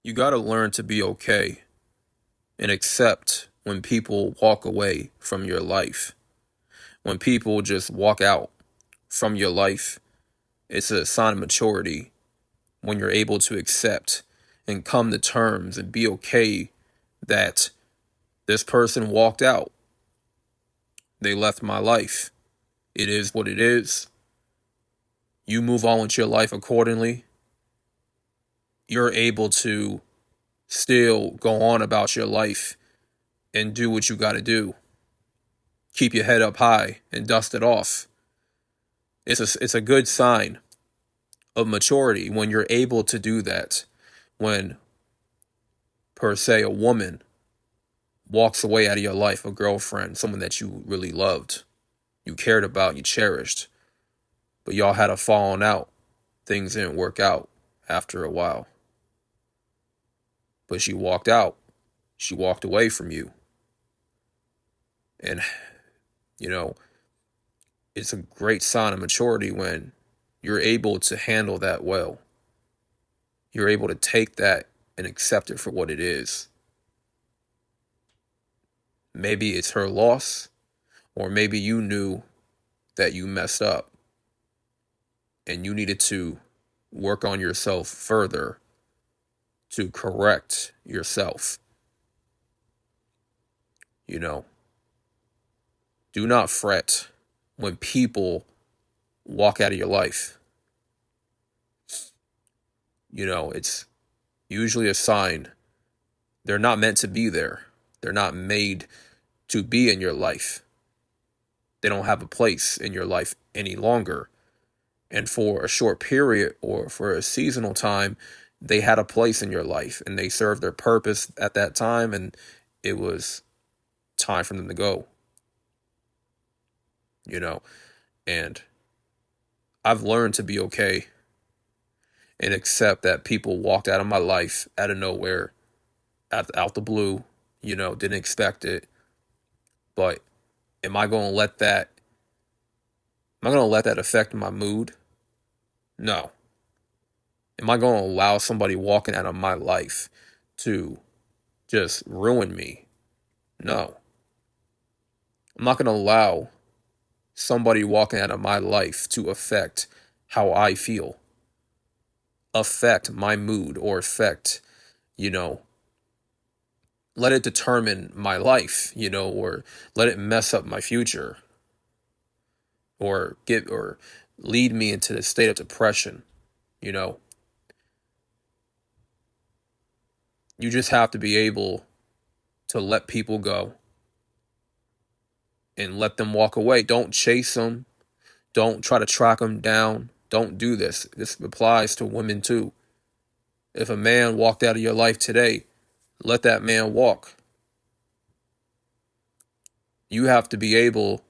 You got to learn to be okay and accept when people walk away from your life. When people just walk out from your life, it's a sign of maturity when you're able to accept and come to terms and be okay that this person walked out. They left my life. It is what it is. You move on with your life accordingly. You're able to still go on about your life and do what you got to do. Keep your head up high and dust it off. It's a good sign of maturity when you're able to do that. When, per se, a woman walks away out of your life, a girlfriend, someone that you really loved, you cared about, you cherished, but y'all had a falling out. Things didn't work out after a while. But she walked out. She walked away from you. And, you know, it's a great sign of maturity when you're able to handle that well. You're able to take that and accept it for what it is. Maybe it's her loss, or maybe you knew that you messed up and you needed to work on yourself further to correct yourself. You know, do not fret when people walk out of your life. You know, it's usually a sign they're not meant to be there. They're not made to be in your life. They don't have a place in your life any longer. And for a short period or for a seasonal time, they had a place in your life and they served their purpose at that time, and it was time for them to go. You know, and I've learned to be okay and accept that people walked out of my life out of nowhere, out the blue, didn't expect it. But am I going to let that, affect my mood? No. Am I going to allow somebody walking out of my life to just ruin me? No. I'm not going to allow somebody walking out of my life to affect how I feel, affect my mood, or let it determine my life, or let it mess up my future, or lead me into the state of depression. You just have to be able to let people go and let them walk away. Don't chase them. Don't try to track them down. Don't do this. This applies to women too. If a man walked out of your life today, let that man walk. You have to be able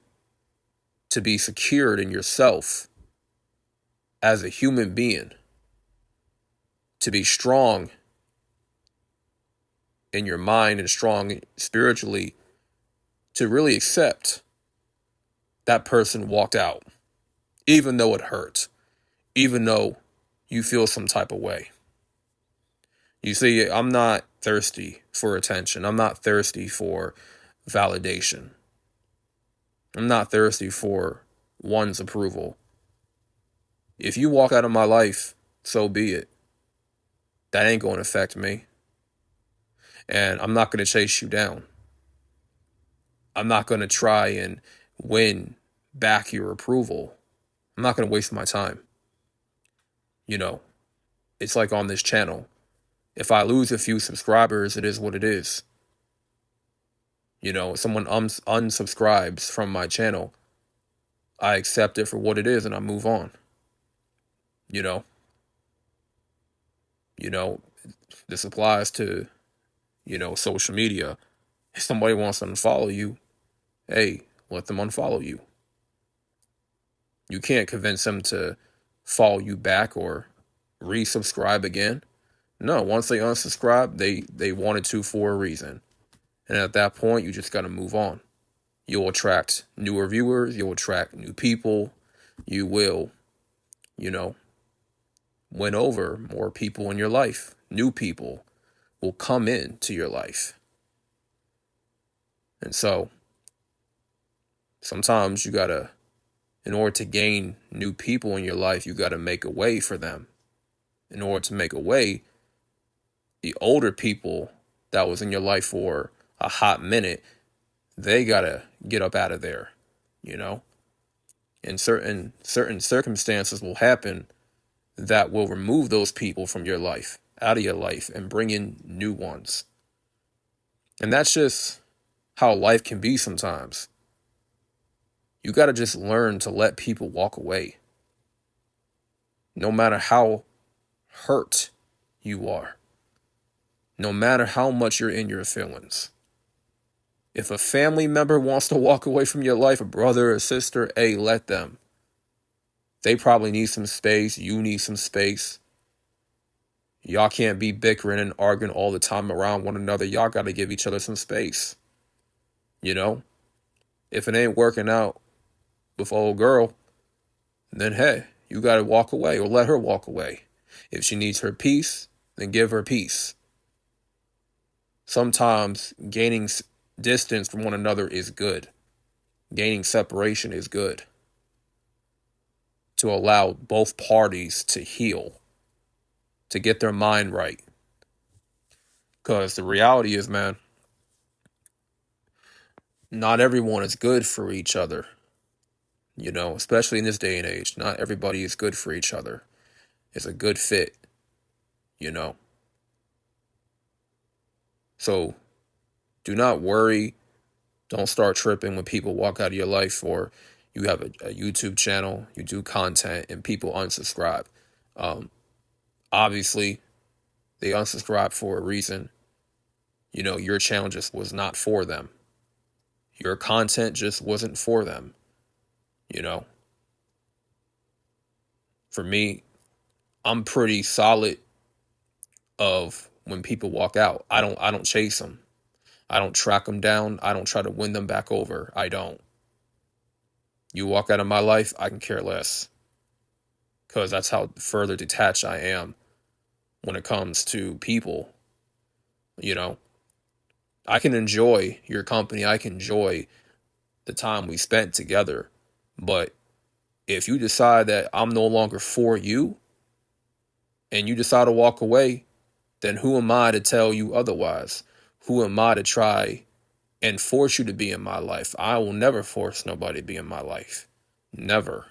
to be secured in yourself as a human being, to be strong in your mind and strong spiritually, to really accept that person walked out, even though it hurt, even though you feel some type of way. You see, I'm not thirsty for attention. I'm not thirsty for validation. I'm not thirsty for one's approval. If you walk out of my life, so be it. That ain't going to affect me. And I'm not going to chase you down. I'm not going to try and win back your approval. I'm not going to waste my time. It's like on this channel. If I lose a few subscribers, it is what it is. If someone unsubscribes from my channel, I accept it for what it is and I move on. You know, this applies to, social media. If somebody wants to unfollow you, hey, let them unfollow you. You can't convince them to follow you back or resubscribe again. No, once they unsubscribe, they wanted to for a reason. And at that point, you just got to move on. You'll attract newer viewers. You'll attract new people. You will, win over more people in your life, new people. will come into your life. And so sometimes in order to gain new people in your life, you got to make a way for them. In order to make a way, the older people that was in your life for a hot minute, they got to get up out of there, you know? And certain circumstances will happen that will remove those people from your life, out of your life, and bring in new ones. And that's just how life can be sometimes. You got to just learn to let people walk away. No matter how hurt you are. No matter how much you're in your feelings. If a family member wants to walk away from your life, a brother or sister, hey, let them. They probably need some space. You need some space. Y'all can't be bickering and arguing all the time around one another. Y'all got to give each other some space. You know? If it ain't working out with old girl, then hey, you got to walk away or let her walk away. If she needs her peace, then give her peace. Sometimes gaining distance from one another is good. Gaining separation is good. To allow both parties to heal. To get their mind right. Because the reality is, man, not everyone is good for each other. You know, especially in this day and age. Not everybody is good for each other. It's a good fit. You know. So, do not worry. Don't start tripping when people walk out of your life, or you have a YouTube channel, you do content, and people unsubscribe. Obviously, they unsubscribe for a reason. You know, your channel just was not for them. Your content just wasn't for them. You know, for me, I'm pretty solid of when people walk out. I don't chase them. I don't track them down. I don't try to win them back over. I don't. You walk out of my life, I can care less. Because that's how further detached I am when it comes to people. You know, I can enjoy your company. I can enjoy the time we spent together. But if you decide that I'm no longer for you and you decide to walk away, then who am I to tell you otherwise? Who am I to try and force you to be in my life? I will never force nobody to be in my life. Never.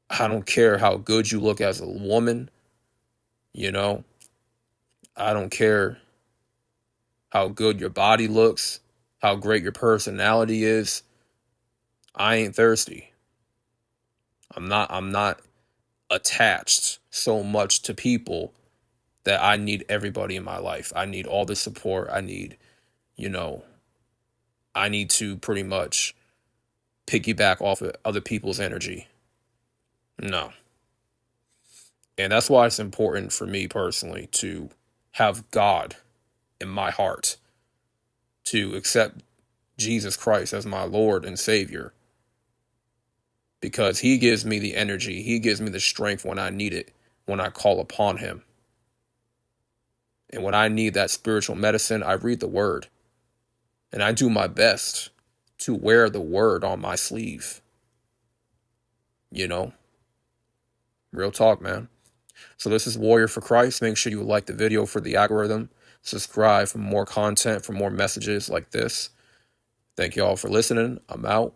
I don't care how good you look as a woman. You know, I don't care how good your body looks, how great your personality is. I ain't thirsty. I'm not attached so much to people that I need everybody in my life. I need all the support. I need to pretty much piggyback off of other people's energy. No. And that's why it's important for me personally to have God in my heart, to accept Jesus Christ as my Lord and Savior, because he gives me the energy. He gives me the strength when I need it, when I call upon him. And when I need that spiritual medicine, I read the word. And I do my best to wear the word on my sleeve. You know? Real talk, man. So this is Warrior for Christ. Make sure you like the video for the algorithm. Subscribe for more content, for more messages like this. Thank you all for listening. I'm out,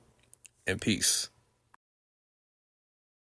and peace.